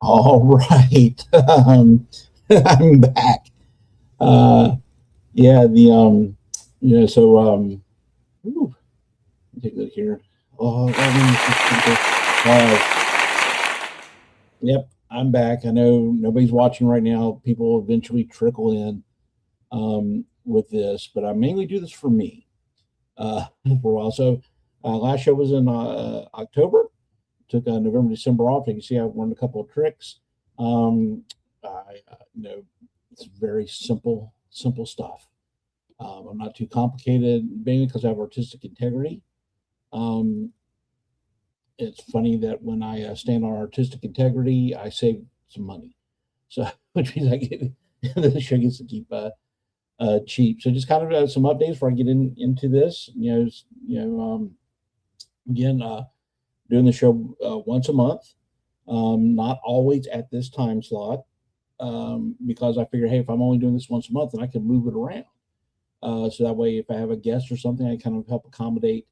All right. I'm back. Uh, yeah, ooh, take a look here. Yep, I'm back. I know nobody's watching right now. People will eventually trickle in with this, but I mainly do this for me for a while. Last show was in October. Took November, December off. You can see I learned a couple of tricks. It's very simple stuff. I'm not too complicated, mainly because I have artistic integrity. Um, it's funny that when I stand on artistic integrity, I save some money. So, which means I get the show gets to keep cheap. So, just kind of some updates before I get into this. Again, doing the show once a month. Not always at this time slot, because I figure, hey, if I'm only doing this once a month, then I can move it around. So that way, if I have a guest or something, I kind of help accommodate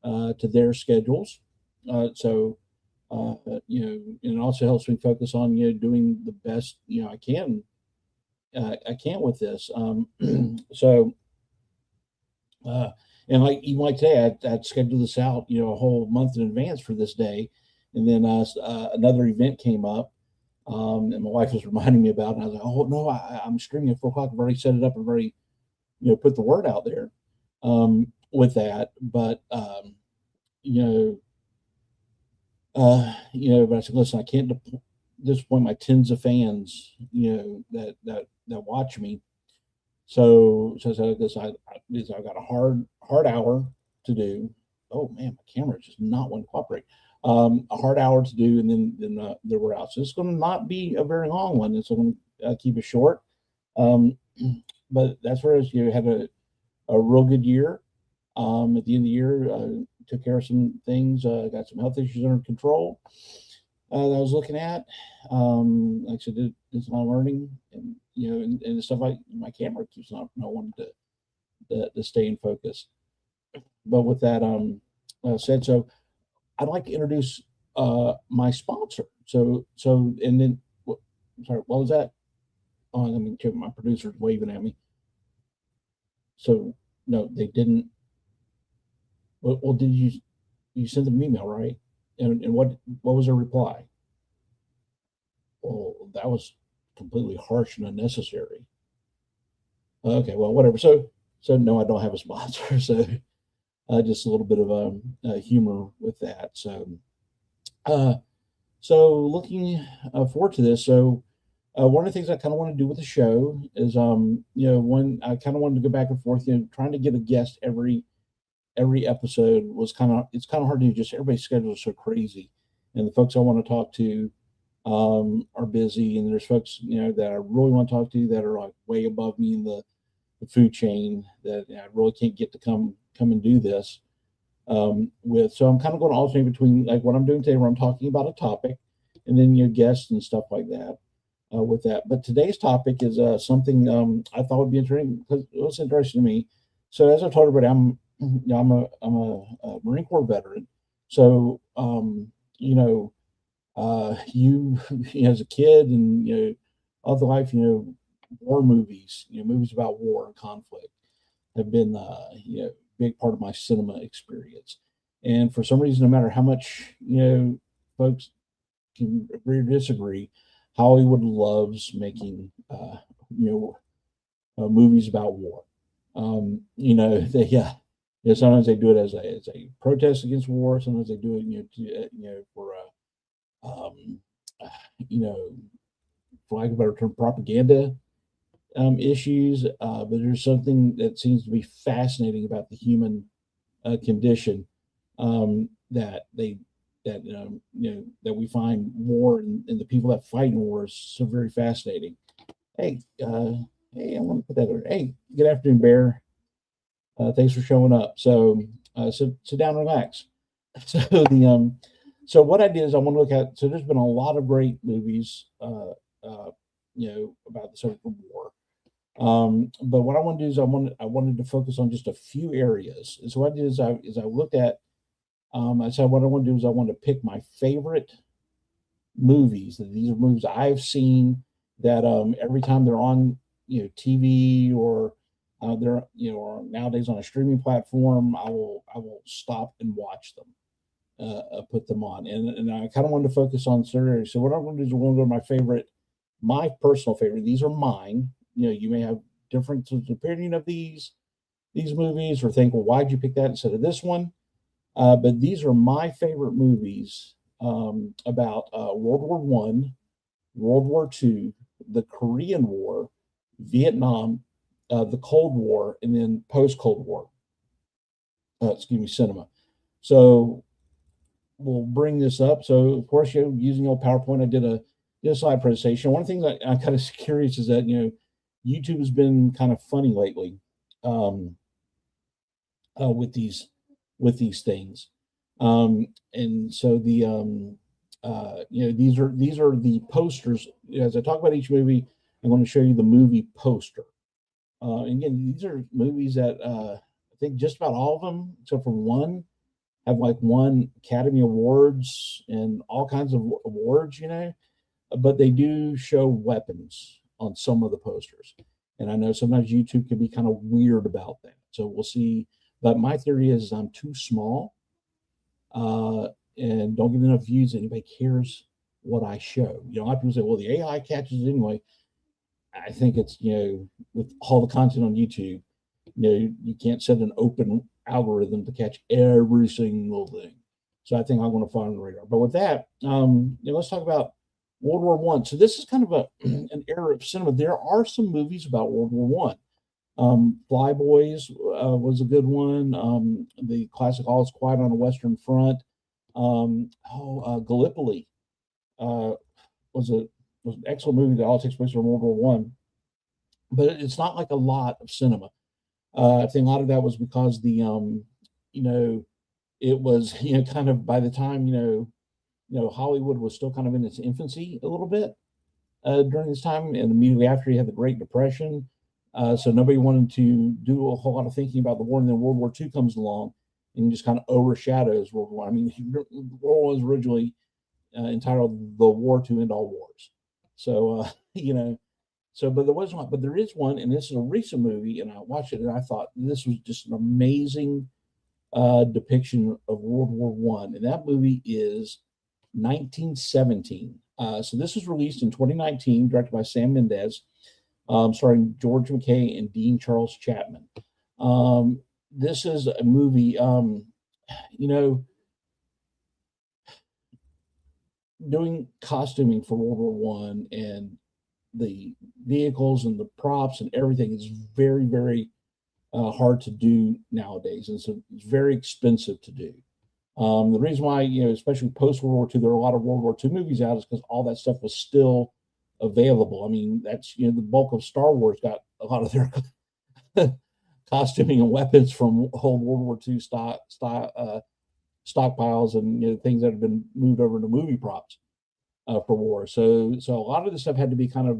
to their schedules. So and it also helps me focus on doing the best I can with this. So uh, and like even like today, I'd scheduled this out a whole month in advance for this day, and then another event came up. And my wife was reminding me about it. And I was like, "Oh no, I'm streaming at 4 o'clock. I've already set it up and already, put the word out there with that." But you know, but I said, "Listen, I can't disappoint my tens of fans, that watch me." So I said, "This I got a hard hour to do." Oh man, my camera just not want to cooperate. A hard hour to do, and then we're out. So it's going to not be a very long one. It's going to keep it short. Um, but that's where you had a real good year. At the end of the year, took care of some things. Got some health issues under control that I was looking at. Like I said, did some learning, and and stuff like my camera keeps not wanting to stay in focus. But with that said, so I'd like to introduce my sponsor. And then, sorry, what was that? Oh, let me check. My producer's waving at me. So no, they didn't. Well, did you send them an email, right? And what was their reply? Well, that was completely harsh and unnecessary. Okay, well, whatever. So no, I don't have a sponsor. So just a little bit of humor with that. Uh, looking forward to this. One of the things I kind of want to do with the show is, when I kind of wanted to go back and forth, trying to get a guest every episode was it's kind of hard to do. Just everybody's schedule is so crazy, and the folks I want to talk to are busy, and there's folks that I really want to talk to that are like way above me in the food chain that I really can't get to come and do this with. So I'm kind of going to alternate between like what I'm doing today, where I'm talking about a topic, and then your guests and stuff like that with that. But today's topic is something I thought would be interesting because it was interesting to me. So as I told everybody, I'm a Marine Corps veteran. So you, as a kid and all the life, war movies, movies about war and conflict have been big part of my cinema experience. And for some reason, no matter how much folks can agree or disagree, Hollywood loves making you know movies about war. Sometimes they do it as a protest against war. Sometimes they do it for um, uh, you know for lack of a better term, propaganda issues. But there's something that seems to be fascinating about the human condition that that we find war and the people that fight in war is so very fascinating. Hey, hey, I want to put that there. Hey, good afternoon, Bear. Thanks for showing up. Sit down, and relax. So the so what I did is I want to look at. So there's been a lot of great movies, about the Civil War. But what I want to do is I wanted to focus on just a few areas. And so what I did is I looked at. I said what I want to do is I want to pick my favorite movies. These are movies I've seen that every time they're on, TV, or they're, or nowadays on a streaming platform, I will stop and watch them, put them on. And I kind of wanted to focus on certain areas. So what I'm going to do is we're going to go to my personal favorite. These are mine. You may have different opinion of these movies, or think, well, why'd you pick that instead of this one? But these are my favorite movies, about World War One, World War Two, the Korean War, Vietnam, the Cold War, and then post Cold War. Excuse me, cinema. So we'll bring this up. So of course, using old PowerPoint, I did a slide presentation. One of the things I'm kind of curious is that YouTube has been kind of funny lately, um, with these things. And so these are the posters. As I talk about each movie, I'm going to show you the movie poster. And again, these are movies that I think just about all of them, except for one, have like won Academy Awards and all kinds of awards, but they do show weapons on some of the posters. And I know sometimes YouTube can be kind of weird about that. So we'll see. But my theory is I'm too small, uh, and don't get enough views. Anybody cares what I show? A lot of people say, well, the AI catches it anyway. I think it's, with all the content on YouTube, you can't set an open algorithm to catch every single thing. So I think I'm going to fly on the radar. But with that, let's talk about World War One. So this is kind of an era of cinema. There are some movies about World War One. Flyboys was a good one. The classic All Is Quiet on the Western Front. Gallipoli uh, was an excellent movie that all takes place in World War One. But it's not like a lot of cinema. I think a lot of that was because you know, it was kind of by the time Hollywood was still kind of in its infancy a little bit during this time, and immediately after you had the Great Depression. So nobody wanted to do a whole lot of thinking about the war, and then World War II comes along and just kind of overshadows World War. I mean, World War was originally entitled "The War to End All Wars," so but there was one, but there is one, and this is a recent movie, and I watched it and I thought this was just an amazing depiction of World War One, and that movie is 1917. So this was released in 2019, directed by Sam Mendes, starring George McKay and Dean Charles Chapman. This is a movie, you know, doing costuming for World War One and the vehicles and the props and everything is very, very hard to do nowadays, and so it's very expensive to do. The reason why, especially post World War II, there are a lot of World War II movies out is because all that stuff was still available. I mean, that's the bulk of Star Wars got a lot of their costuming and weapons from whole World War II stockpiles and things that have been moved over to movie props for war. So a lot of this stuff had to be kind of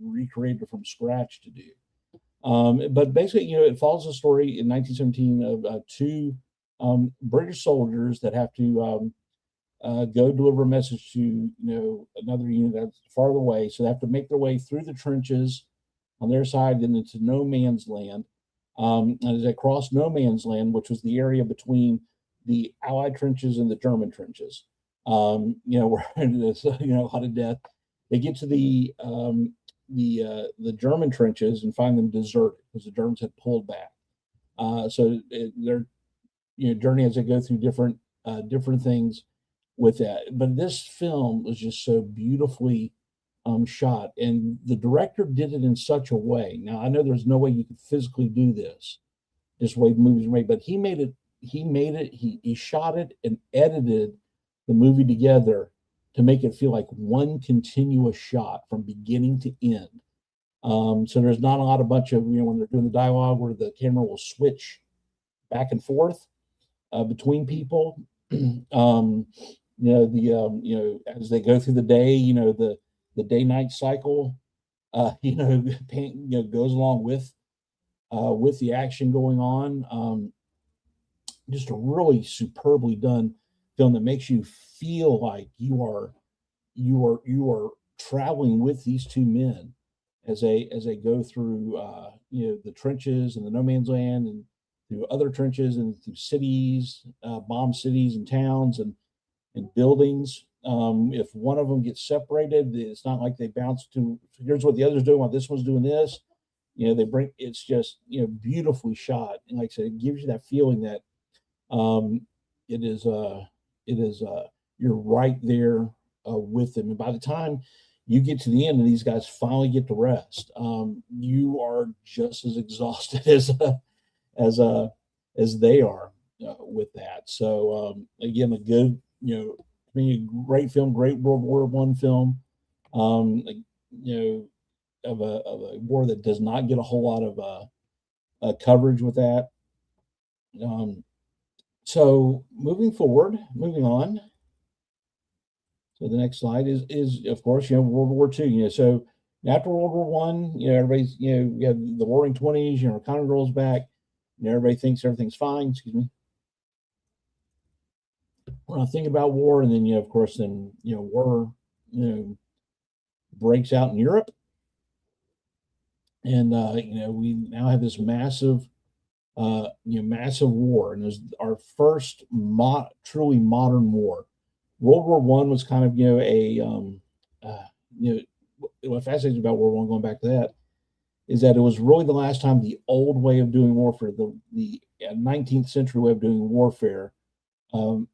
recreated from scratch to do. But basically, it follows the story in 1917 of two British soldiers that have to go deliver a message to another unit that's farther away. So they have to make their way through the trenches on their side, then into no man's land. And as they cross no man's land, which was the area between the Allied trenches and the German trenches, where there's a lot of death. They get to the German trenches and find them deserted because the Germans had pulled back. Their journey as they go through different things with that. But this film was just so beautifully shot, and the director did it in such a way. Now I know there's no way you could physically do this, just the way the movies are made, but he made it. He shot it and edited the movie together to make it feel like one continuous shot from beginning to end. So there's not a lot of bunch of when they're doing the dialogue where the camera will switch back and forth between people. As they go through the day, the day night cycle, goes along with the action going on. Just a really superbly done film that makes you feel like you are you are traveling with these two men as they go through the trenches and the no man's land, and through other trenches and through cities, bomb cities and towns and buildings. If one of them gets separated, it's not like they bounce to here's what the other's doing while this one's doing this. They bring it's just beautifully shot, and like I said, it gives you that feeling that um, it is you're right there with them, and by the time you get to the end and these guys finally get to rest, you are just as exhausted as uh, as they are with that. So again, a good I mean, a great film, great World War I film. Like, of a war that does not get a whole lot of coverage with that. Um, so moving on. So the next slide is of course World War II. So after World War One, everybody's you have the Roaring Twenties. Connor rolls back. Everybody thinks everything's fine. Excuse me. We're not thinking about war, and then of course then war breaks out in Europe, and we now have this massive war, and it was our first truly modern war. World War One was kind of what fascinates me about World War One, going back to that, is that it was really the last time the old way of doing warfare, the 19th century way of doing warfare,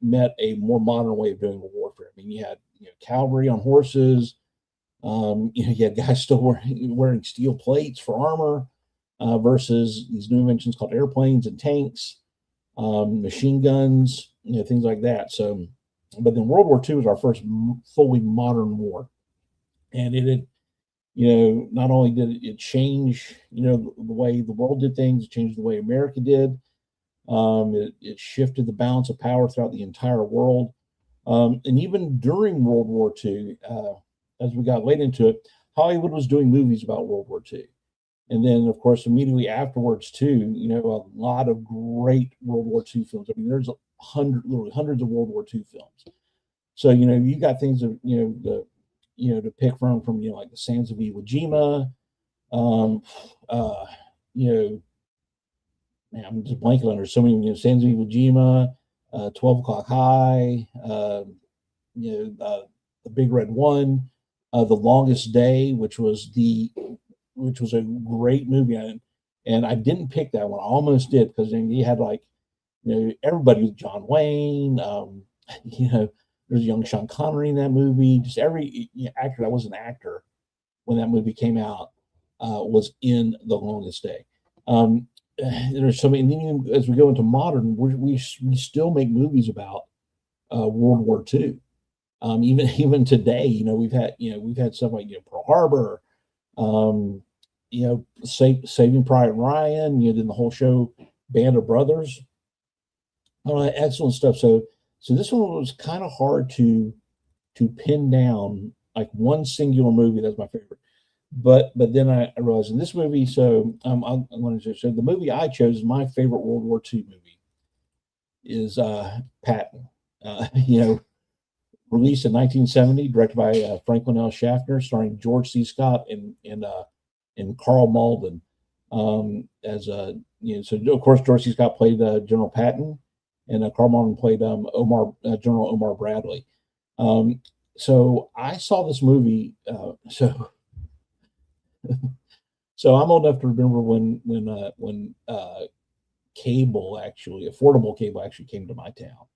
met a more modern way of doing warfare. I mean, you had cavalry on horses. You had guys still wearing steel plates for armor, versus these new inventions called airplanes and tanks, machine guns, things like that. So, but then World War II was our first fully modern war, and it had, not only did it change, the way the world did things, it changed the way America did. It shifted the balance of power throughout the entire world. And even during World War II, as we got late into it, Hollywood was doing movies about World War II. And then, of course, immediately afterwards, too, a lot of great World War II films. I mean, there's literally hundreds of World War II films. So, you got things of, to pick from, like the Sands of Iwo Jima, you know, man, I'm just blanking on. There's so many, Sands of Iwo Jima, 12 O'Clock High, the Big Red One, The Longest Day, which was a great movie, and I didn't pick that one. I almost did, because then you had like everybody with John Wayne, there's young Sean Connery in that movie. Just every actor that was an actor when that movie came out was in The Longest Day. There's so many. And then as we go into modern, we still make movies about World War II. Even today, we've had stuff like Pearl Harbor, Saving Private Ryan, then the whole show Band of Brothers. Excellent stuff. So this one was kind of hard to pin down like one singular movie that's my favorite. But then I realized in this movie, so I'm going to show the movie I chose. My favorite World War II movie is Patton. Released in 1970, directed by Franklin L. Schaffner, starring George C. Scott and Carl Malden. So of course George C. Scott played General Patton, and Carl Malden played General Omar Bradley. So I saw this movie. So I'm old enough to remember when cable, actually affordable cable, actually came to my town.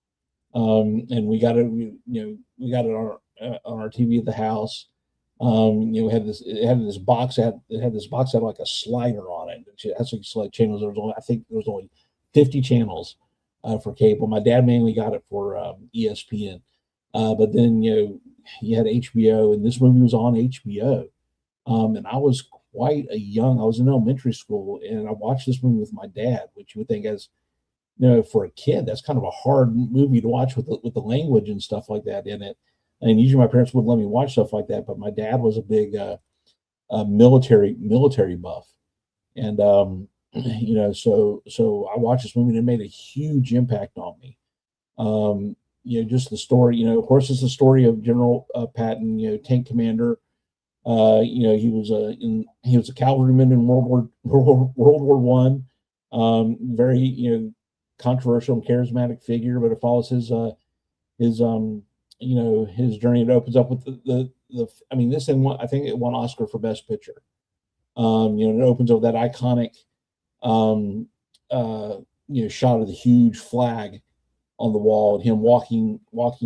And we got it. We got it on our TV at the house. It had this box. It had this box that had like a slider on it. That's like select channels. I think there was only 50 channels for cable. My dad mainly got it for ESPN, but then you had HBO, and this movie was on HBO. And I was quite I was in elementary school, and I watched this movie with my dad, which you would think as for a kid, that's kind of a hard movie to watch with the language and stuff like that in it. And usually my parents wouldn't let me watch stuff like that, but my dad was a big military buff, and so I watched this movie, and it made a huge impact on me. just the story. Of course, it's the story of General Patton, tank commander. He was a cavalryman in World War I. Very controversial and charismatic figure, but it follows his his journey. It opens up with the I mean, this thing I think it won Oscar for Best Picture. It opens up with that iconic um, shot of the huge flag on the wall and him walking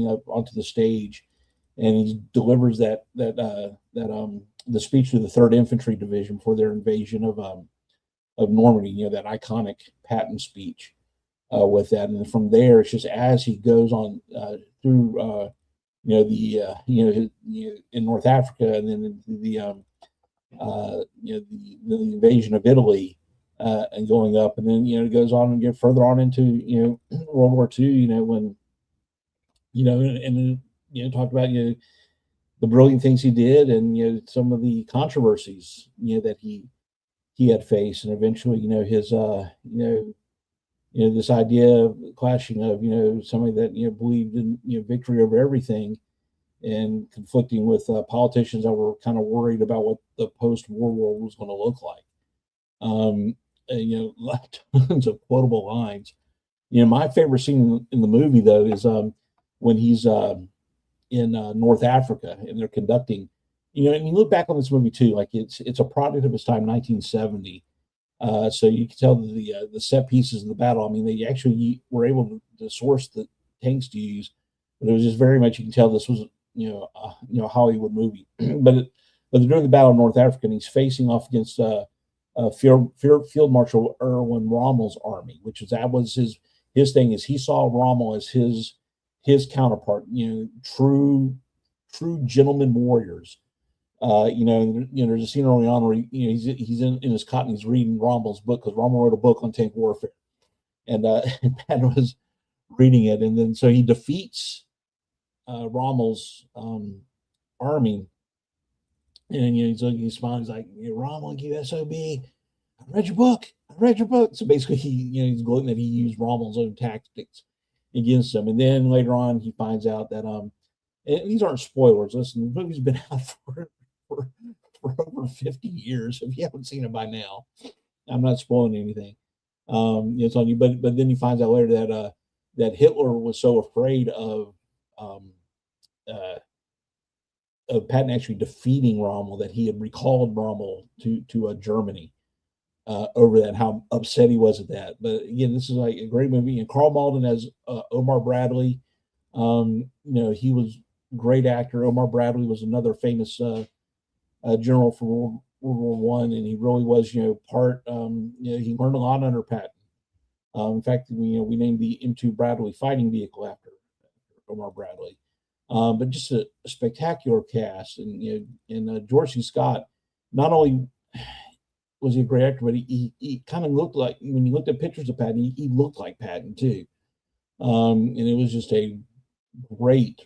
up onto the stage, and he delivers the speech to the Third Infantry Division for their invasion of Normandy. That iconic Patton speech with that, and from there it's just as he goes on through in North Africa, and then the invasion of Italy, and going up, and then it goes on and get further on into World War II. When and talked about the brilliant things he did, and some of the controversies that he had faced, and eventually his this idea of clashing of somebody that believed in victory over everything, and conflicting with politicians that were kind of worried about what the post-war world was going to look like. Tons of quotable lines. My favorite scene in the movie though is when he's in North Africa and they're conducting. And you look back on this movie too, like it's a product of its time, 1970. So you can tell the set pieces of the battle. I mean, they actually were able to source the tanks to use, but it was just very much, you can tell this was a Hollywood movie. but they're doing the battle in North Africa, and he's facing off against Field Marshal Erwin Rommel's army, that was his thing. Is he saw Rommel as his counterpart, true gentleman warriors. There's a scene early on where he's in his cot and he's reading Rommel's book, because Rommel wrote a book on tank warfare, and Patton was reading it, and then so he defeats Rommel's army, and he's smiling, he's like, Rommel, you SOB, I read your book. So basically, he's gloating that he used Rommel's own tactics against him, and then later on he finds out that and these aren't spoilers. Listen, the movie's been out for over 50 years. If you haven't seen it by now, I'm not spoiling anything. It's on you. But then he finds out later that Hitler was so afraid of Patton actually defeating Rommel that he had recalled Rommel to Germany over that. How upset he was at that. But again, this is like a great movie. And Carl Malden as Omar Bradley. He was a great actor. Omar Bradley was another famous general for World War I, and he really was, part. He learned a lot under Patton. In fact, we named the M2 Bradley fighting vehicle after Omar Bradley. But just a spectacular cast, and George C. Scott. Not only was he a great actor, but he kind of looked like, when you looked at pictures of Patton, he looked like Patton too. And it was just a great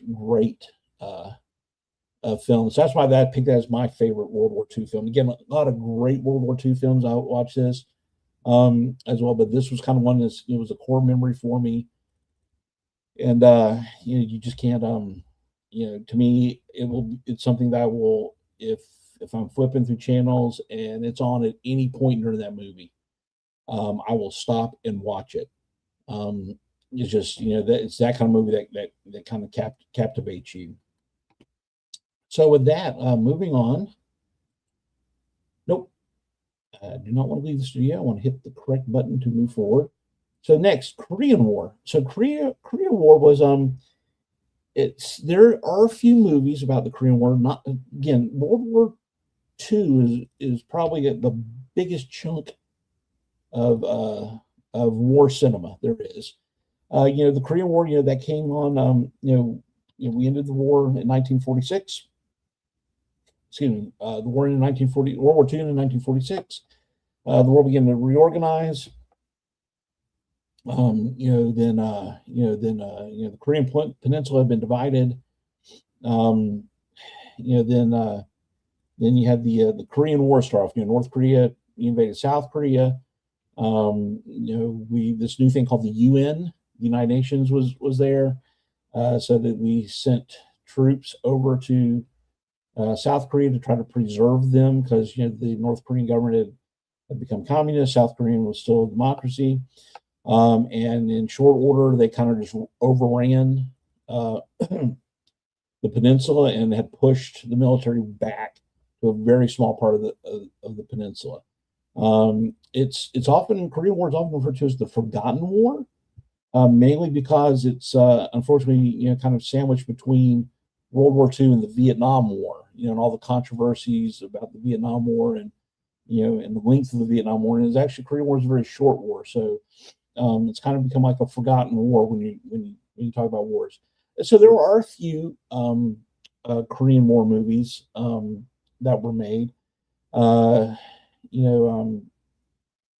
film. So that's why I picked that as my favorite World War II film. Again, a lot of great World War II films. I watched this as well, but this was kind of one that's, it was a core memory for me. And you just can't to me it's something that I will, if I'm flipping through channels and it's on at any point during that movie, I will stop and watch it. It's just, that it's that kind of movie that kind of captivates you. So with that, moving on. Nope, I do not want to leave the studio. I want to hit the correct button to move forward. So next, Korean War. So Korea War was there are a few movies about the Korean War. Not, again, World War II is probably the biggest chunk of war cinema there is. The Korean War, that came on. We ended the war in 1946. Excuse me, the war in 1940, World War II in 1946. The world began to reorganize. The Korean Peninsula had been divided. Then you had the Korean War start off. North Korea invaded South Korea. This new thing called the UN, the United Nations, was there. so that we sent troops over to South Korea to try to preserve them because the North Korean government had become communist. South Korea was still a democracy, and in short order, they kind of just overran the peninsula and had pushed the military back to a very small part of the peninsula. It's often Korean War is often referred to as the Forgotten War, mainly because it's unfortunately kind of sandwiched between World War II and the Vietnam War, and all the controversies about the Vietnam War and and the length of the Vietnam War. And it's actually Korean War is a very short war, so it's kind of become like a forgotten war when you talk about wars. So there are a few Korean War movies that were made, uh, you know,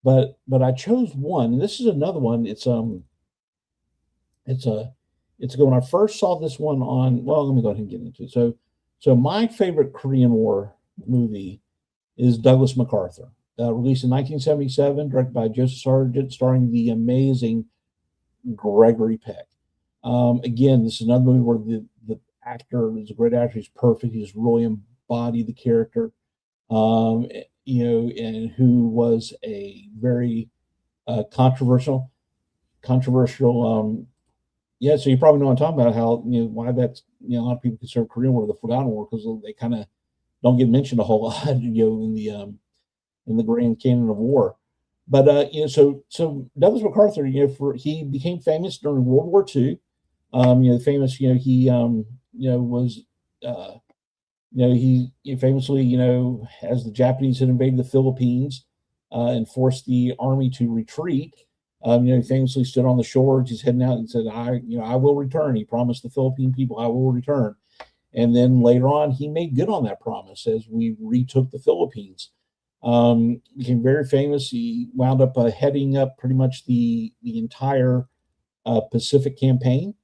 but I chose one. And this is another one. It's a it's a good one. I first saw this one on. Well, let me go ahead and get into it. So my favorite Korean War movie is Douglas MacArthur, released in 1977, directed by Joseph Sargent, starring the amazing Gregory Peck. Again, this is another movie where the actor is a great actor. He's perfect. He's really embodied the character. Um, and who was a very controversial. Yeah, so you probably know what I'm talking about. How why that's a lot of people consider Korean War the Forgotten War because they kind of don't get mentioned a whole lot, in the grand canon of war. But so Douglas MacArthur, he became famous during World War II. Famous, he was he famously, as the Japanese had invaded the Philippines and forced the army to retreat, he famously stood on the shore, just heading out and said, I will return. He promised the Philippine people, I will return. And then later on, he made good on that promise as we retook the Philippines. Became very famous. He wound up heading up pretty much the entire Pacific campaign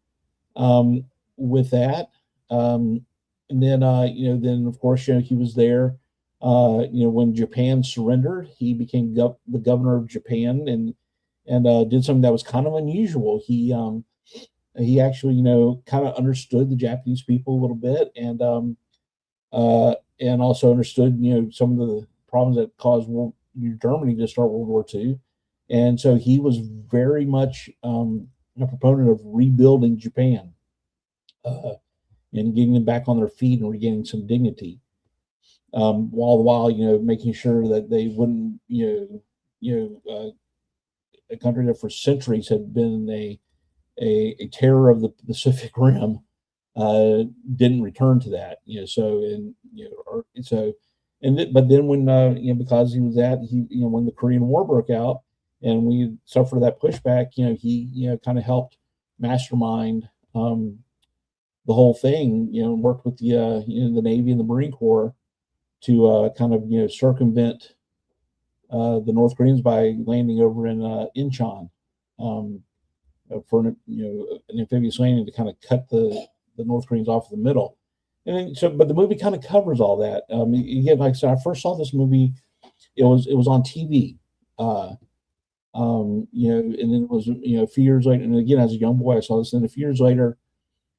with that. And then, then of course, he was there. When Japan surrendered, he became the governor of Japan and did something that was kind of unusual. He actually, kind of understood the Japanese people a little bit, and also understood, some of the problems that caused Germany to start World War II, and so he was very much a proponent of rebuilding Japan and getting them back on their feet and regaining some dignity, while the while making sure that they wouldn't a country that for centuries had been a terror of the Pacific Rim didn't return to that. But then when because he was when the Korean War broke out and we suffered that pushback, he kind of helped mastermind the whole thing. Worked with the Navy and the Marine Corps to kind of circumvent the North Koreans by landing over in Incheon. For an amphibious landing to kind of cut the North Koreans off the middle. And then, but the movie kind of covers all that. Again, like I said, I first saw this movie. It was on TV. And then it was a few years later. And again, as a young boy, I saw this. And a few years later,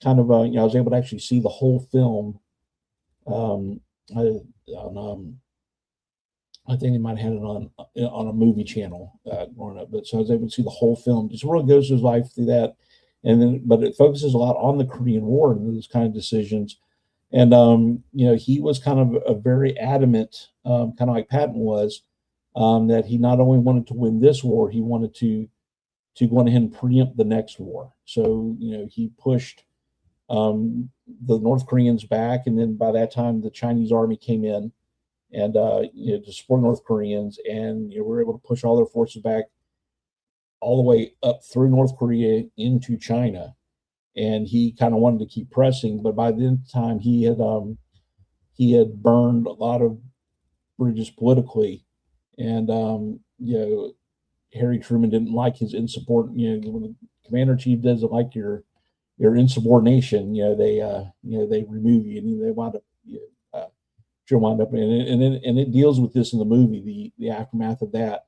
kind of I was able to actually see the whole film. I think they might have had it on a movie channel growing up, but so I was able to see the whole film. Just really goes through his life through that, and then but it focuses a lot on the Korean War and those kind of decisions. And he was kind of a very adamant, kind of like Patton was, that he not only wanted to win this war, he wanted to go ahead and preempt the next war. So he pushed the North Koreans back, and then by that time the Chinese army came in and to support North Koreans, and we were able to push all their forces back all the way up through North Korea into China. And he kind of wanted to keep pressing, but by the time he had burned a lot of bridges politically, and Harry Truman didn't like his insubordination. When the commander in chief doesn't like your insubordination, they remove you, and they wind up. Wind up and it deals with this in the movie, the aftermath of that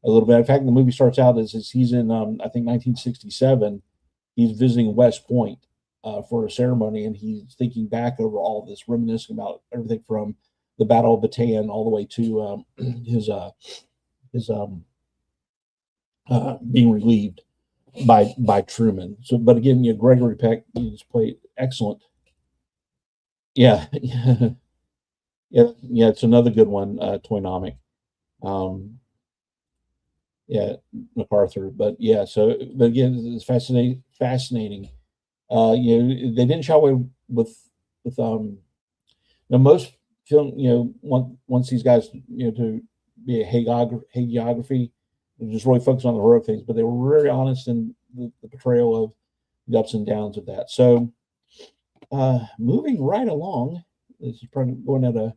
a little bit. In fact, the movie starts out as he's in I think 1967. He's visiting West Point, for a ceremony, and he's thinking back over all this, reminiscing about everything from the Battle of Bataan all the way to his being relieved by Truman. So, but again, Gregory Peck, just played excellent. Yeah, yeah, yeah. It's another good one, Toynomic. Um, yeah, MacArthur. But yeah, so but again, it's fascinating. They didn't shy away with most film. Once these guys, to be a hagiography, just really focus on the heroic things, but they were very honest in the portrayal of the ups and downs of that. So, moving right along, this is probably going at a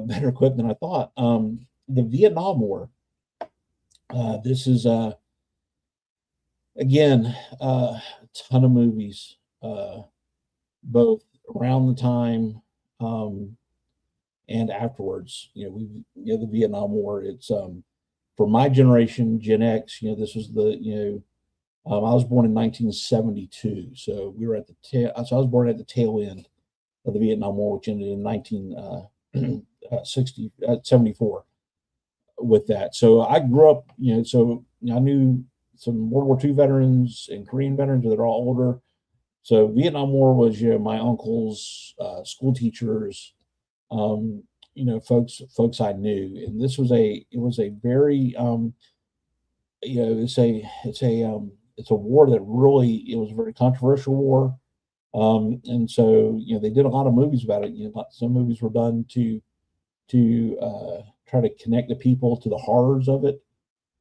better clip than I thought. The Vietnam War. This is again a ton of movies, both around the time and afterwards. The Vietnam War. It's for my generation, Gen X. This was I was born in 1972, so we were at the tail. So I was born at the tail end of the Vietnam War, which ended in 1974 with that. So I grew up, I knew some World War II veterans and Korean veterans, but they're all older. So Vietnam War was, my uncles, school teachers, folks I knew, and it was a very, it's a war that really, it was a very controversial war. And so, they did a lot of movies about it. Some movies were done to try to connect the people to the horrors of it.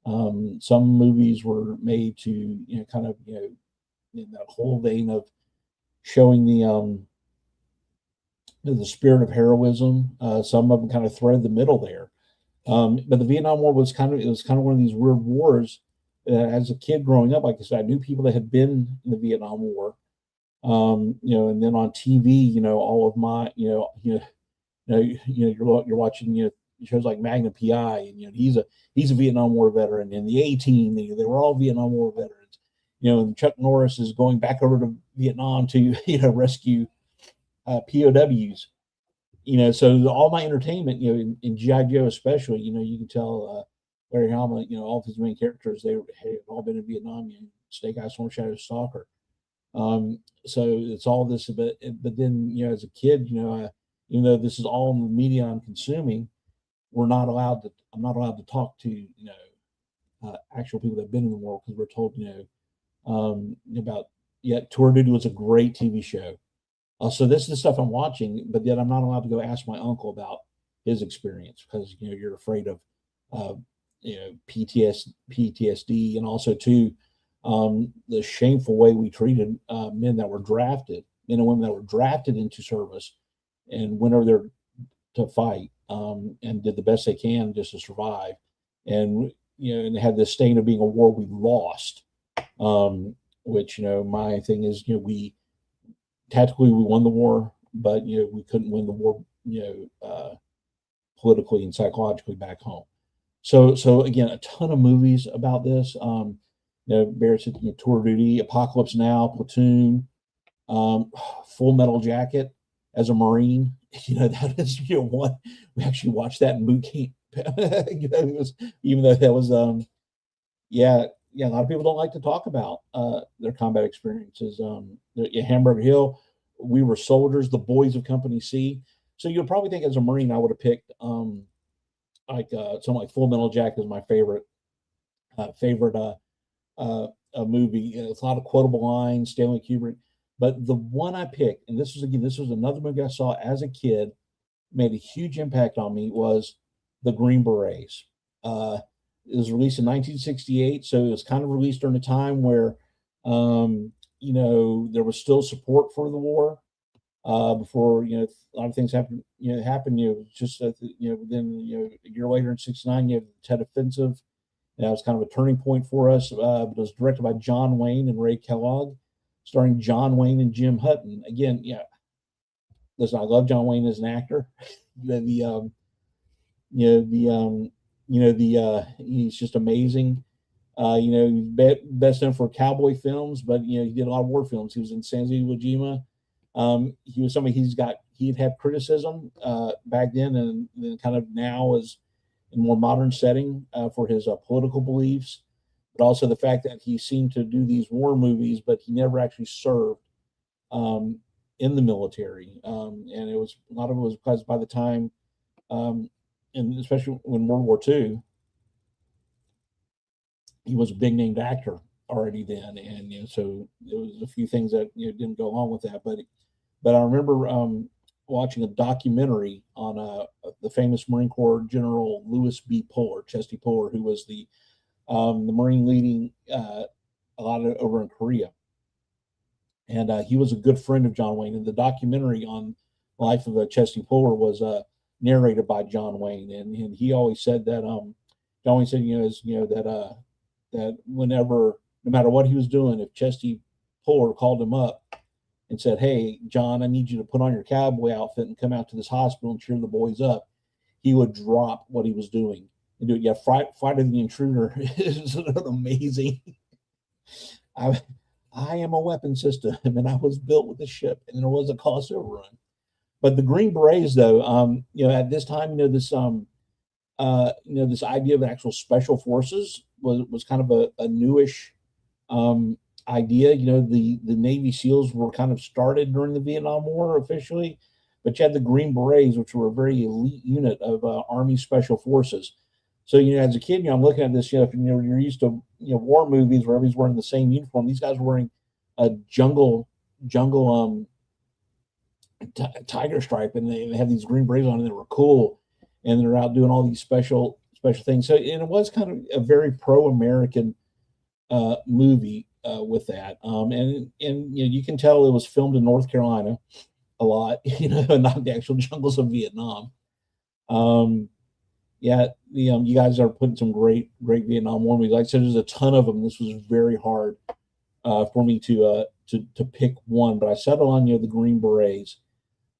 Some movies were made to, kind of, in that whole vein of showing the spirit of heroism. Some of them kind of thread the middle there. But the Vietnam War was kind of one of these weird wars. As a kid growing up, like I said, I knew people that had been in the Vietnam War. And then on TV, all of my, you're watching, shows like Magnum PI, and he's a Vietnam War veteran, and the A-Team, they were all Vietnam War veterans. And Chuck Norris is going back over to Vietnam to rescue POWs. So all my entertainment, in GI Joe especially, you can tell Larry Hama, all of his main characters, they had all been in Vietnam. Snake Eyes, Storm Shadow, Stalker. So it's all this, but then as a kid, even though this is all in the media I'm consuming, I'm not allowed to talk to actual people that have been in the war, because we're told about. Tour Duty was a great TV show. So this is the stuff I'm watching, but yet I'm not allowed to go ask my uncle about his experience, because you're afraid of PTSD, and also too the shameful way we treated men and women that were drafted into service and went over there to fight, and did the best they can just to survive, and and had this stain of being a war we lost, which my thing is, we tactically we won the war, but we couldn't win the war politically and psychologically back home. So again, a ton of movies about this. Barrett said, Tour Duty, Apocalypse Now, Platoon, Full Metal Jacket as a Marine. That is one we actually watched that in boot camp. It was, even though that was yeah, a lot of people don't like to talk about their combat experiences. Hamburger Hill, We Were Soldiers, The Boys of Company C. So you'll probably think as a Marine I would have picked something like Full Metal Jacket is my favorite a movie. It's a lot of quotable lines, Stanley Kubrick. But the one I picked, and this was another movie I saw as a kid, made a huge impact on me, was The Green Berets. It was released in 1968, so it was kind of released during a time where, there was still support for the war. Before a lot of things happened. Just then a year later in '69, you have the Tet Offensive. That was kind of a turning point for us. But it was directed by John Wayne and Ray Kellogg, starring John Wayne and Jim Hutton. Again, listen, I love John Wayne as an actor. He's just amazing. Best known for cowboy films, but he did a lot of war films. He was in San Iwo Jima. He was somebody he'd had criticism back then, and then kind of now is in a more modern setting for his political beliefs, but also the fact that he seemed to do these war movies, but he never actually served um, in the military, and it was a lot of it was because by the time, um, and especially when World War II, he was a big named actor already then, and so there was a few things that didn't go along with that. But I remember watching a documentary on the famous Marine Corps General Lewis B. Puller, Chesty Puller, who was the Marine leading a lot of over in Korea, and he was a good friend of John Wayne. And the documentary on the life of Chesty Puller was narrated by John Wayne, and he always said that John Wayne said that whenever, no matter what he was doing, if Chesty Puller called him up and said, "Hey, John, I need you to put on your cowboy outfit and come out to this hospital and cheer the boys up," he would drop what he was doing and do it. Yeah, Fight of the Intruder is an amazing. I I am a weapon system, and I was built with a ship, and there was a cost overrun. But the Green Berets, though, at this time, this idea of actual special forces was kind of a newish idea. The Navy SEALs were kind of started during the Vietnam War officially, but you had the Green Berets, which were a very elite unit of Army Special Forces. So as a kid, I'm looking at this. If you're used to war movies where everybody's wearing the same uniform, these guys were wearing a jungle tiger stripe, and they have these green berets on, and they were cool, and they're out doing all these special things. So, and it was kind of a very pro-American movie with that, and you can tell it was filmed in North Carolina a lot, not the actual jungles of Vietnam. Yeah, you guys are putting some great Vietnam War movies. Like I said, there's a ton of them. This was very hard for me to pick one, but I settled on the Green Berets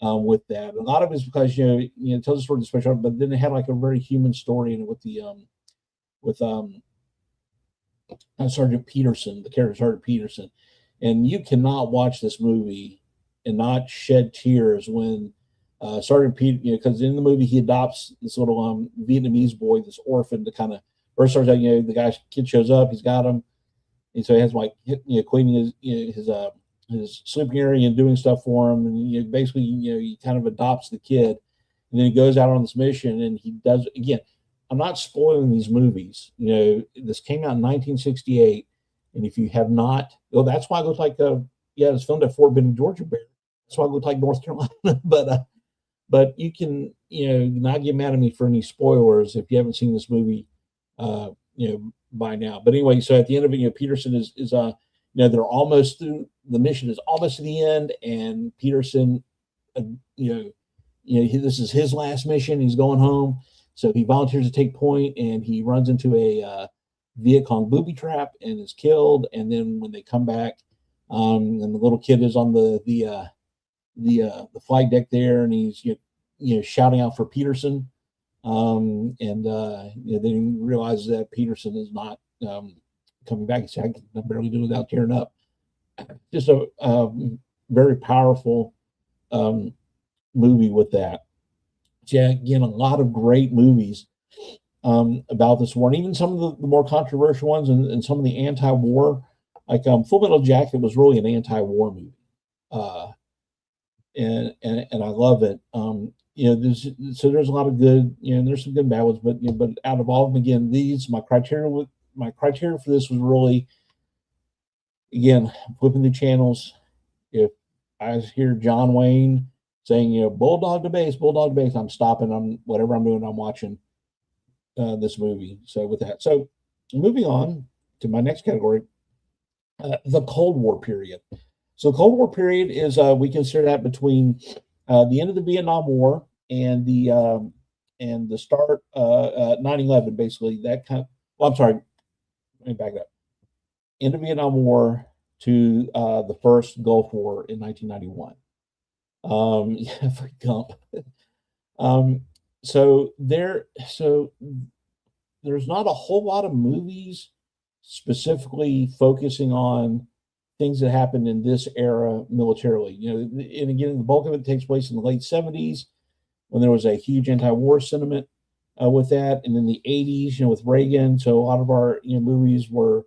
with that. A lot of it's because it tells a story of the special, but then it had like a very human story in it with the with Sergeant Peterson, the character Sergeant Peterson, and you cannot watch this movie and not shed tears when Sergeant Pete, because in the movie he adopts this little Vietnamese boy, this orphan, to kind of first starts out, the kid shows up, he's got him, and so he has like cleaning his sleeping area and doing stuff for him, and basically he kind of adopts the kid, and then he goes out on this mission, and he does again. I'm not spoiling these movies. This came out in 1968, and if you have not, that's why it looks like it's filmed at Fort Benning, Georgia. Bear. That's why it looks like North Carolina, but you can not get mad at me for any spoilers if you haven't seen this movie by now. But anyway, so at the end of it, Peterson is they're almost through, the mission is almost to the end, and Peterson this is his last mission, he's going home, so he volunteers to take point, and he runs into a Viet Cong booby trap and is killed. And then when they come back, and the little kid is on the flight deck there, and he's shouting out for Peterson, and then he realizes that Peterson is not coming back. He said, "I can barely do without tearing up." Just a very powerful movie with that. So, yeah, again, a lot of great movies about this war, and even some of the more controversial ones, and some of the anti-war, like Full Metal Jacket was really an anti-war movie. And I love it. There's a lot of good, there's some good and bad ones, but out of all of them, again, my criteria for this was really, again, flipping the channels. If I hear John Wayne saying, Bulldog to base, I'm stopping. Whatever I'm doing, I'm watching this movie. So with that, so moving on to my next category, the Cold War period. So the Cold War period is we consider that between the end of the Vietnam War and the start 9/11, basically that kind of. Well, I'm sorry. Let me back up. End of Vietnam War to the first Gulf War in 1991. Yeah, for Gump. So there's not a whole lot of movies specifically focusing on things that happened in this era militarily. And again, the bulk of it takes place in the late 70s when there was a huge anti-war sentiment with that, and in the 80s, with Reagan. So a lot of our movies were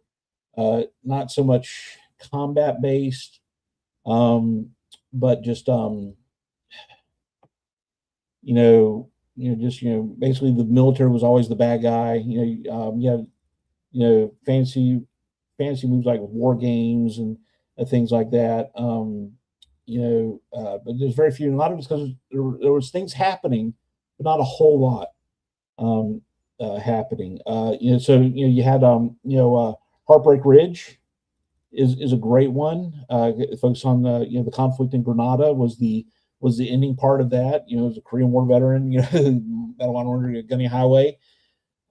not so much combat based, but just basically the military was always the bad guy. You have fancy moves like war games and things like that. But there's very few. And a lot of it's because there was things happening, but not a whole lot happening. So you had Heartbreak Ridge is a great one. It focused on the conflict in Grenada was the ending part of that. As a Korean War veteran, Battle on Order, Gunny Highway.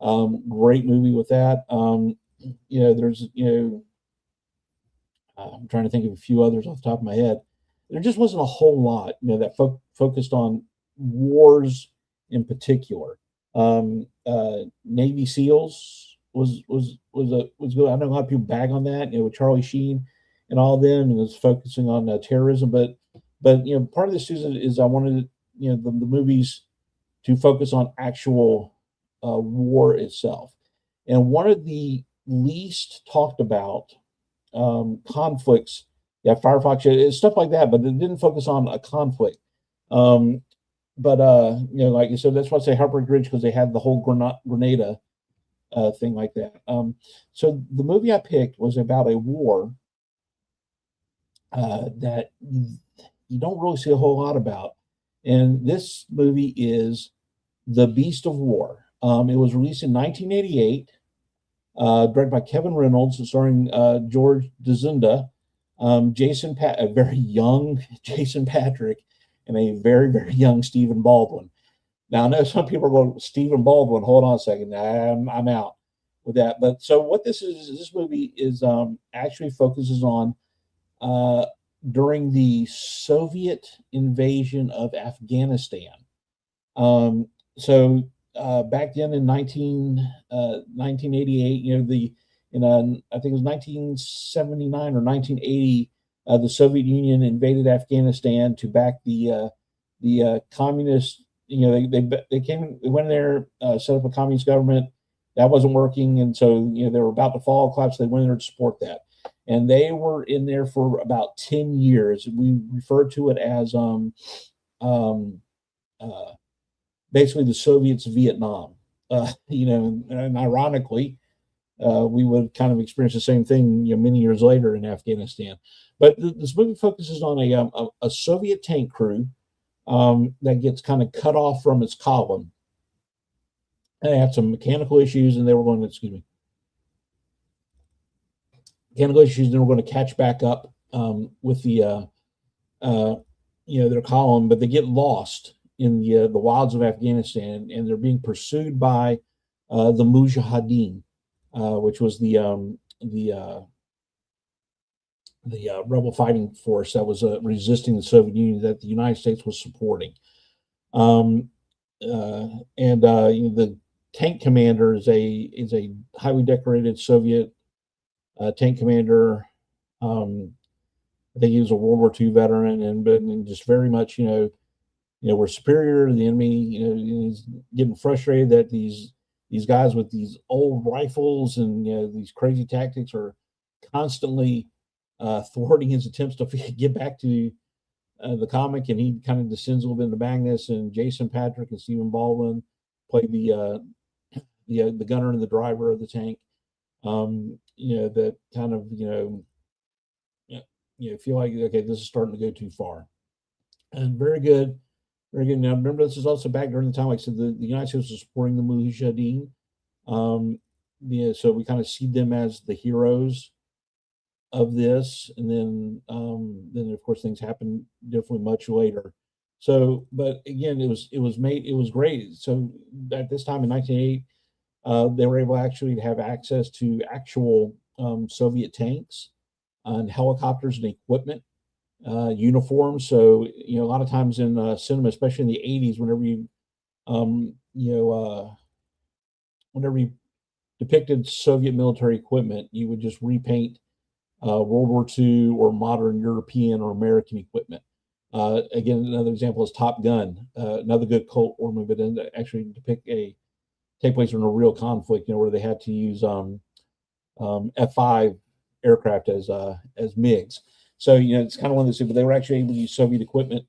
Great movie with that. There's I'm trying to think of a few others off the top of my head. There just wasn't a whole lot, that focused on wars in particular. Navy SEALs was good. I know a lot of people bag on that, with Charlie Sheen and all of them, and it's focusing on terrorism. But part of this is I wanted the movies to focus on actual war itself. And one of the least talked about conflicts, Firefox, stuff like that, but it didn't focus on a conflict. But like you said, that's why I say Heartbreak Ridge, because they had the whole Grenada thing like that. So the movie I picked was about a war that you don't really see a whole lot about. And this movie is The Beast of War. It was released in 1988, directed by Kevin Reynolds, starring George Dzunda, a very young Jason Patrick, and a very, very young Stephen Baldwin. Now, I know some people are going, Stephen Baldwin, hold on a second. I'm out with that. But so what this movie is actually focuses on during the Soviet invasion of Afghanistan. So back then in 1988, I think it was 1979 or 1980, the Soviet Union invaded Afghanistan to back the communist. They went in there, set up a communist government. That wasn't working, and so they were about to fall, collapse. They went in there to support that, and they were in there for about 10 years. We refer to it as basically the Soviets' Vietnam. And ironically, we would kind of experience the same thing, many years later in Afghanistan. But this movie focuses on a Soviet tank crew that gets kind of cut off from its column. And they had some mechanical issues, and they were going to, mechanical issues, and they were going to catch back up with the, their column, but they get lost in the wilds of Afghanistan, and they're being pursued by the Mujahideen, which was the rebel fighting force that was resisting the Soviet Union that the United States was supporting. The tank commander is a highly decorated Soviet tank commander. I think he was a World War II veteran, and just very much, we're superior to the enemy. He's getting frustrated that these guys with these old rifles and these crazy tactics are constantly thwarting his attempts to get back to the comic, and he kind of descends a little bit into madness. And Jason Patrick and Stephen Baldwin play the gunner and the driver of the tank. That kind of feel like, okay, this is starting to go too far. And very good. Very good. Now, remember, this is also back during the time, like I said, the United States was supporting the Mujahideen. So we kind of see them as the heroes of this, and then of course things happen differently much later. So, but again, it was great. So at this time in 1988, they were able actually to have access to actual Soviet tanks and helicopters and equipment. Uniforms. So a lot of times in cinema, especially in the 80s, whenever you depicted Soviet military equipment, you would just repaint World War II or modern European or American equipment. Again, another example is Top Gun, another good cult war movie that actually take place in a real conflict, where they had to use F-5 aircraft as MiGs. So it's kind of one of those things, but they were actually able to use Soviet equipment,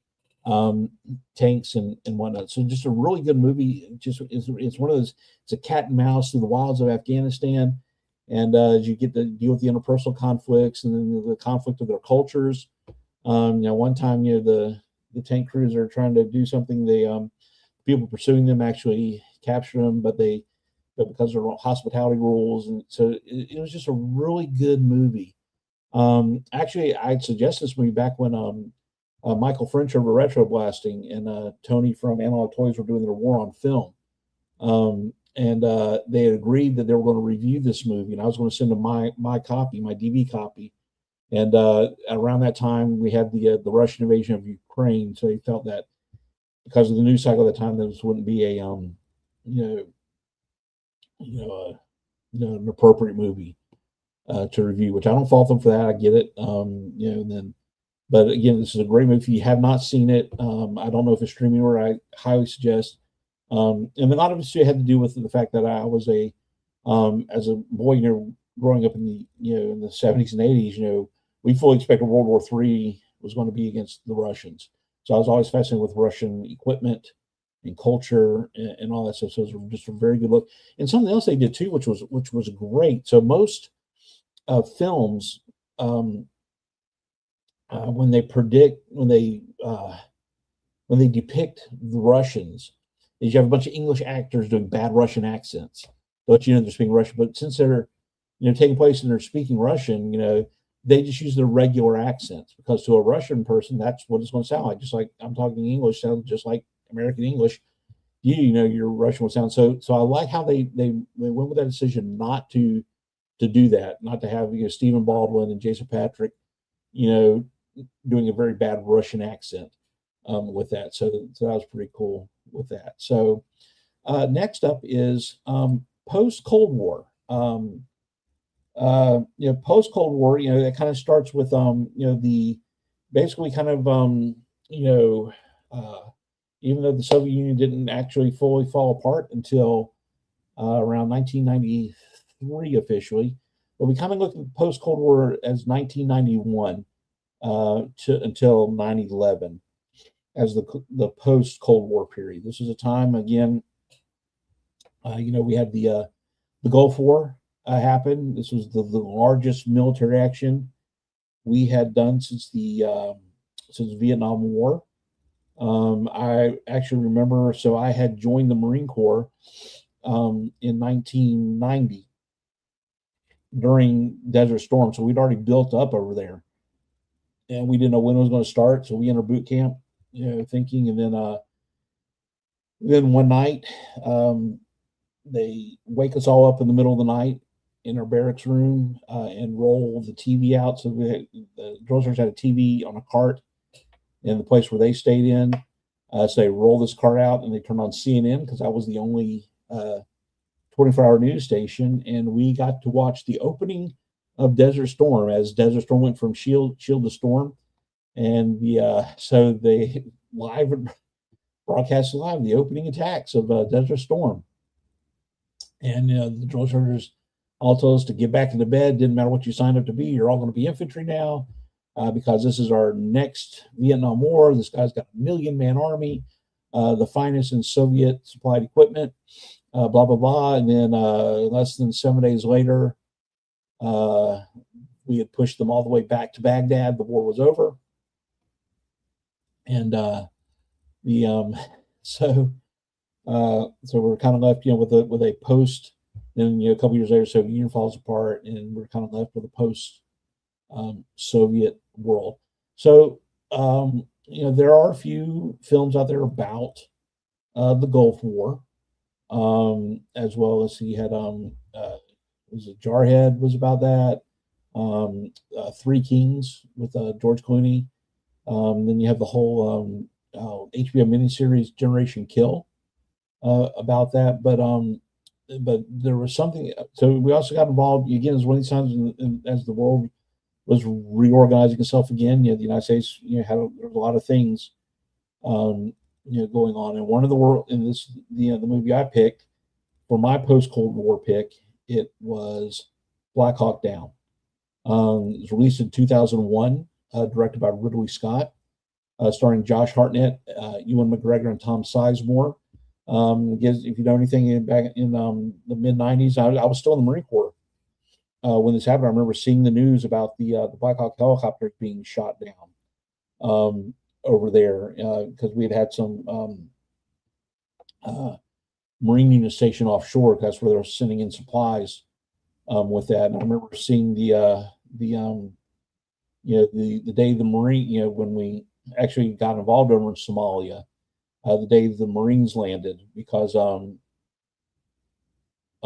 tanks and whatnot. So just a really good movie. It's one of those. It's a cat and mouse through the wilds of Afghanistan, and as you get to deal with the interpersonal conflicts and then the conflict of their cultures. One time, the tank crews are trying to do something. People pursuing them actually capture them, but because of hospitality rules, and so it was just a really good movie. Actually, I'd suggest this movie back when Michael French over Retro Blasting and Tony from Analog Toys were doing their War on Film. And they had agreed that they were going to review this movie, and I was going to send them my copy, my DV copy. And around that time, we had the Russian invasion of Ukraine, so they felt that because of the news cycle at the time, this wouldn't be an appropriate movie to review. Which I don't fault them for that. I get it. But again, this is a great movie. If you have not seen it, I don't know if it's streaming or I highly suggest. And a lot of it had to do with the fact that I was as a boy, growing up in the 70s and 80s, we fully expected World War III was going to be against the Russians. So I was always fascinated with Russian equipment and culture and all that stuff. So it was just a very good look. And something else they did too, which was great. So most films, when they depict the Russians, is you have a bunch of English actors doing bad Russian accents. But they're speaking Russian. But since they're taking place and they're speaking Russian, they just use their regular accents, because to a Russian person, that's what it's going to sound like. Just like I'm talking English, sounds just like American English. Your Russian would sound. So I like how they went with that decision not to do that, not to have Stephen Baldwin and Jason Patrick, doing a very bad Russian accent with that. So that was pretty cool with that. So next up is post Cold War. Post Cold War, that kind of starts with the basically kind of even though the Soviet Union didn't actually fully fall apart until around 1993 officially, but we kind of look at post Cold War as 1991 until 9/11 as the post Cold War period. This is a time again, we had the Gulf War happened. This was the largest military action we had done since the Vietnam War. I actually remember, so I had joined the Marine Corps in 1990 during Desert Storm. So we'd already built up over there, and we didn't know when it was going to start. So we entered boot camp, thinking, and then one night they wake us all up in the middle of the night in our barracks room and roll the TV out. So the drill sergeants had a TV on a cart in the place where they stayed in. So they roll this cart out and they turn on CNN, because I was the only 24-hour news station, and we got to watch the opening of Desert Storm as Desert Storm went from shield to storm, and so they broadcast live the opening attacks of Desert Storm, and the drill sergeants all told us to get back into bed. Didn't matter what you signed up to be. You're all going to be infantry now, because this is our next Vietnam War. This guy's got a 1,000,000-man army, the finest in Soviet supplied equipment, blah, blah, blah. And then less than 7 days later, we had pushed them all the way back to Baghdad. The war was over. And so we're kind of left, with a post. Then a couple years later, Soviet Union falls apart, and we're kind of left with a post Soviet world. So there are a few films out there about the Gulf War, as well as you had was it Jarhead was about that. Three Kings with George Clooney. Then you have the whole HBO miniseries Generation Kill about that. But but there was something. So we also got involved again as one of these times as the world was reorganizing itself again. The United States, there was a lot of things, um, going on. And one of the world in this, the movie I picked for my post Cold War pick, it was Black Hawk Down. It was released in 2001, directed by Ridley Scott, starring Josh Hartnett, Ewan McGregor, and Tom Sizemore. If you know anything back in the mid '90s, I was still in the Marine Corps when this happened. I remember seeing the news about the Black Hawk helicopters being shot down over there because we had some Marine unit station offshore. That's where they were sending in supplies with that. And I remember seeing the day the Marine, when we actually got involved over in Somalia, the day the Marines landed, because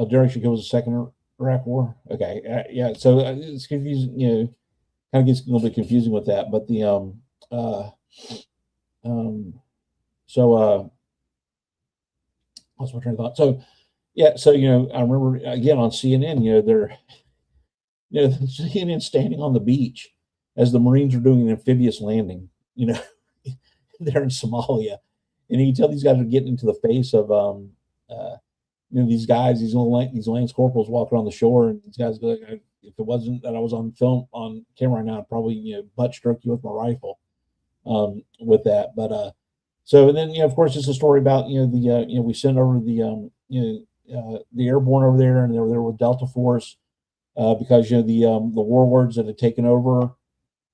Derek should go was the second Iraq War. Okay, yeah. So it's confusing. Kind of gets a little bit confusing with that. But what's my train of thought? So yeah, so I remember again on CNN, they're CNN standing on the beach as the Marines are doing an amphibious landing, there in Somalia, and you can tell these guys are getting into the face of these guys, these Lance corporals walking on the shore, and these guys go, if it wasn't that I was on camera right now, I'd probably butt stroke you with my rifle with that. But so, and then of course it's a story about we sent over the airborne over there, and they were there with Delta Force because the warlords that had taken over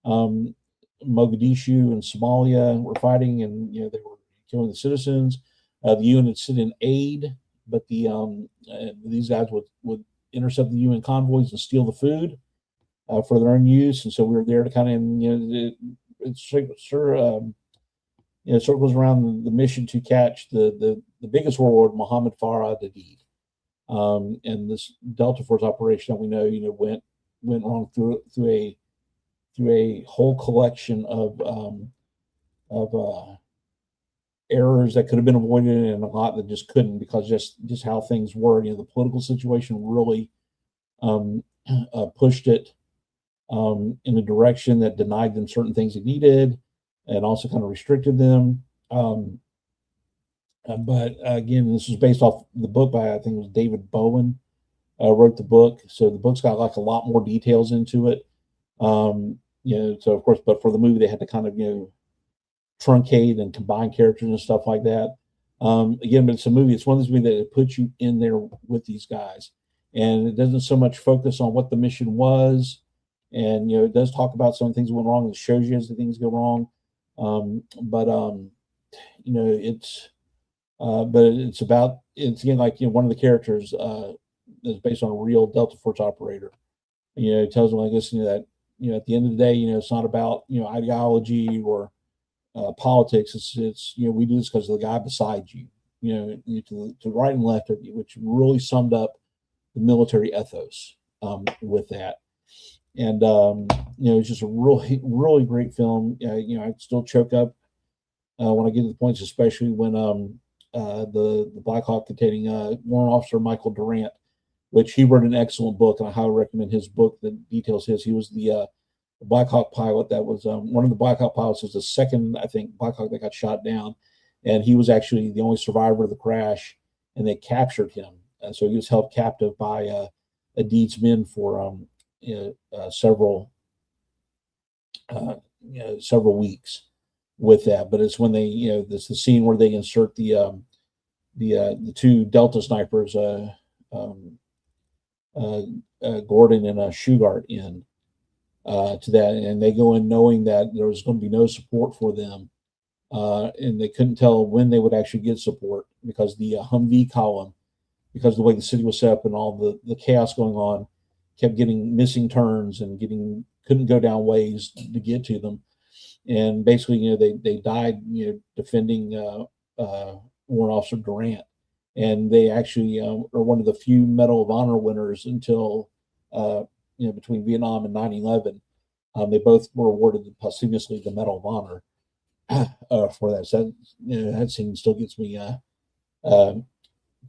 Mogadishu and Somalia were fighting, and they were killing the citizens. The UN had sent in aid, but these guys would intercept the UN convoys and steal the food for their own use, and so we were there to kind of it circles around the mission to catch the biggest warlord, Muhammad Farah Dadid. And this Delta Force operation that we know, went wrong through a whole collection of errors that could have been avoided, and a lot that just couldn't, because just how things were. The political situation really pushed it in a direction that denied them certain things they needed, and also kind of restricted them. But again, this was based off the book by, I think it was David Bowen, wrote the book. So the book's got like a lot more details into it. So of course, but for the movie, they had to kind of, truncate and combine characters and stuff like that. Again, but it's a movie. It's one of those movies that puts you in there with these guys, and it doesn't so much focus on what the mission was. And, it does talk about some things that went wrong and shows you as the things go wrong. It's again, like, one of the characters is based on a real Delta Force operator. It tells them, I guess, that, at the end of the day, it's not about, ideology or politics. It's we do this because of the guy beside you, to the right and left of you, which really summed up the military ethos with that. And it's just a really, really great film. I still choke up when I get to the points, especially when the Black Hawk containing Warrant Officer Michael Durant, which he wrote an excellent book, and I highly recommend his book that details his. He was the Black Hawk pilot that was one of the Black Hawk pilots. Was the second, I think, Black Hawk that got shot down, and he was actually the only survivor of the crash, and they captured him. So he was held captive by Adid's men for several weeks with that. But it's when they, this the scene where they insert the two Delta snipers, Gordon and Shugart in to that, and they go in knowing that there was going to be no support for them, and they couldn't tell when they would actually get support, because the Humvee column, because of the way the city was set up and all the chaos going on, kept getting missing turns and couldn't go down ways to get to them. And basically, they died, defending Warrant Officer Durant, and they actually are one of the few Medal of Honor winners until between Vietnam and 9/11. They both were awarded posthumously the Medal of Honor for that. So that scene still gets me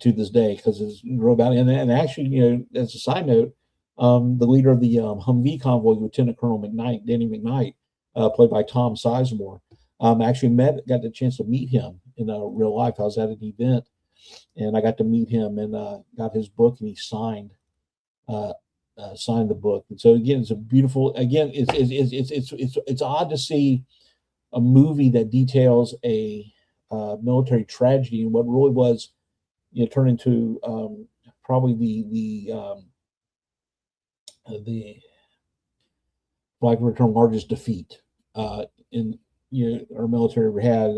to this day because it's wrote about it. And actually, you know, as a side note, the leader of the Humvee convoy, Lieutenant Colonel McKnight, Danny McKnight, played by Tom Sizemore, actually got the chance to meet him in real life. I was at an event and I got to meet him and got his book, and he uh, signed the book. And so again, it's a beautiful. Again, it's odd to see a movie that details a military tragedy and what really was, you know, turned into probably the like return largest defeat in, you know, our military ever had.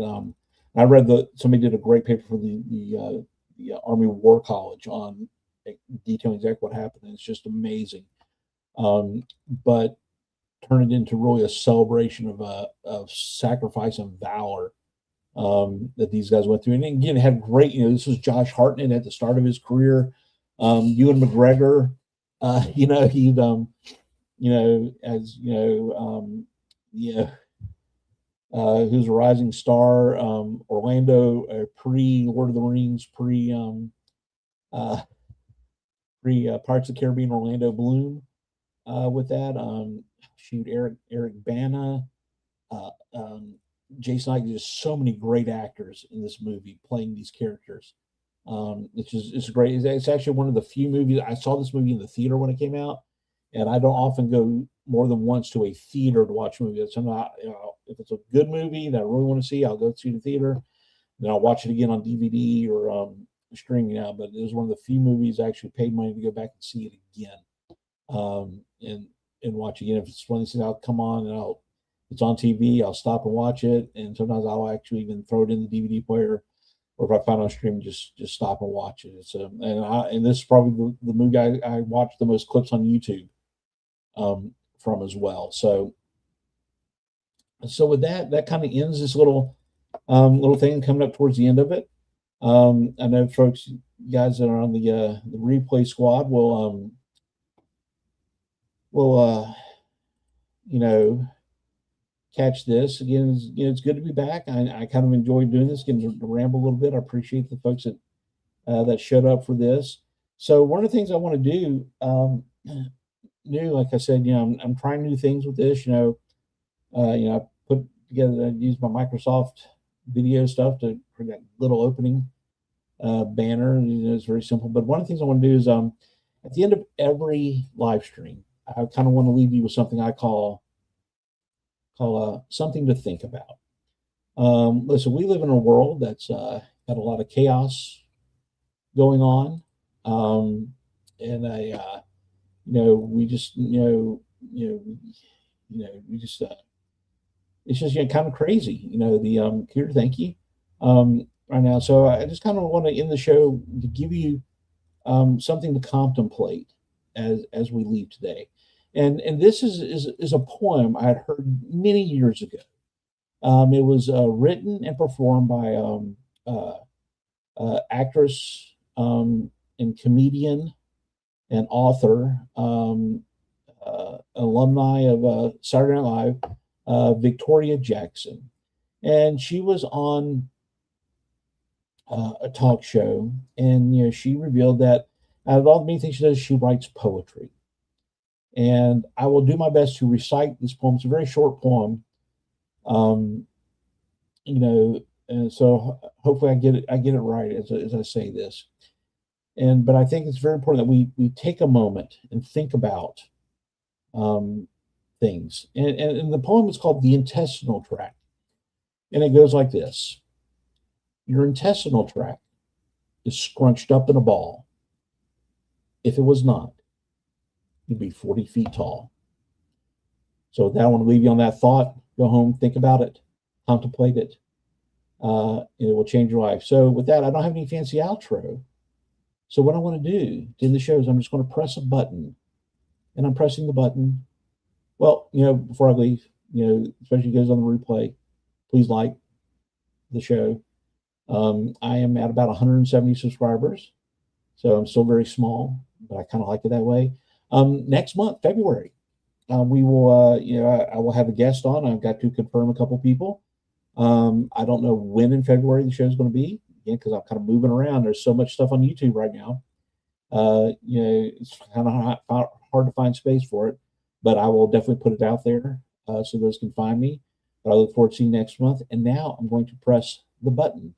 I read somebody did a great paper for the Army War College on detailing exactly what happened. And it's just amazing. But turn it into really a celebration of sacrifice and valor that these guys went through. And again, had great, you know, this was Josh Hartnett at the start of his career. Ewan McGregor, you know, he'd, you know, as you know, yeah, who's a rising star. Orlando, pre Lord of the Rings, uh, pre Pirates of the Caribbean, Orlando Bloom with that. Shoot, Eric Bana, uh, um, Jason Ike. There's so many great actors in this movie playing these characters. It's great. It's actually one of the few movies I saw this movie in the theater when it came out, and I don't often go more than once to a theater to watch a movie. So not, you know, if it's a good movie that I really want to see, I'll go to the theater. Then I'll watch it again on DVD or streaming now. But it was one of the few movies I actually paid money to go back and see it again, and watch again. If it's one of these things, I'll come on and it's on TV, I'll stop and watch it, and sometimes I'll actually even throw it in the DVD player, or if I find it on stream, just stop and watch it. It's and this is probably the movie I watched the most clips on YouTube from as well. So with that kind of ends this little thing coming up towards the end of it. I know folks, guys that are on the replay squad will you know, catch this again. You know, it's good to be back. I kind of enjoyed doing this, getting to ramble a little bit. I appreciate the folks that showed up for this. So one of the things I want to do, new, like I said, you know, I'm trying new things with this. You know, I put together, I use my Microsoft video stuff to for that little opening banner. You know, it's very simple. But one of the things I want to do is at the end of every live stream, I kind of want to leave you with something I call something to think about. Listen, we live in a world that's got a lot of chaos going on, and you know, we just, we just, it's just, you know, kind of crazy, you know, here, thank you, right now. So I just kind of want to end the show to give you something to contemplate as we leave today. And this is a poem I had heard many years ago. It was written and performed by actress and comedian and author, alumni of Saturday Night Live, Victoria Jackson. And she was on a talk show, and you know, she revealed that out of all the many things she does, she writes poetry. And I will do my best to recite this poem. It's a very short poem, you know, and so hopefully I get it right as I say this. But I think it's very important that we take a moment and think about things. And the poem is called The Intestinal Tract, and it goes like this: your intestinal tract is scrunched up in a ball. If it was not, you'd be 40 feet tall. So with that, I want to leave you on that thought. Go home, think about it, contemplate it. It will change your life. So with that, I don't have any fancy outro. So what I want to do to end the show is I'm just going to press a button, and I'm pressing the button. Well, you know, before I leave, you know, especially goes on the replay, please like the show. I am at about 170 subscribers, so I'm still very small, but I kind of like it that way. Next month, February, we will, you know, I will have a guest on. I've got to confirm a couple people. I don't know when in February the show is going to be, again, because I'm kind of moving around. There's so much stuff on YouTube right now. It's kind of hard to find space for it, but I will definitely put it out there so those can find me. But I look forward to seeing you next month. And now I'm going to press the button.